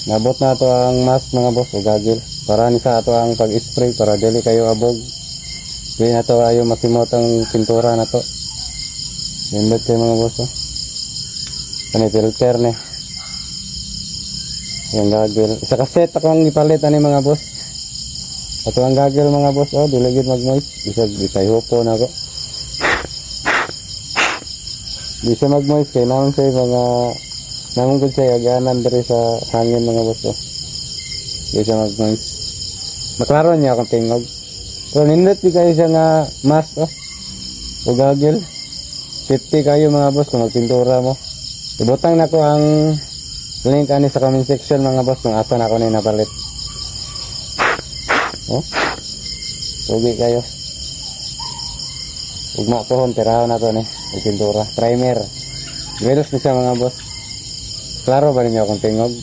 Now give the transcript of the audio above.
Nabot na to ang mask mga boss o gagil. Para ni sa ato ang pag-spray para dili kayo abog. Hindi na to ayo masimot ang pintura na to. Nindot kayo mga boss. Ano filter ni. Yung gagil. Isa kaset akong ipalit ani mga boss. Ato ang gagil mga boss. Oh, dili gid mag-moist. Bisag ikahupo na ko. Di siya mag-moist kay naman siya mga namungkod siya aganan diri sa hangin mga boss. Di siya mag-moist. Maklaro niya akong tingog. So nindot di kayo siya nga mask o gagil. Safety kayo mga boss kung magpintura mo. Ibutang na ko ang link ani sa comment section mga boss kung asa na ako na napalit. Oh? Sugi kayo. Ugma pohon tiraw na to ni pintura. Primer. Velos ni siya mga boss. Klaro ba ninyo akong tingog?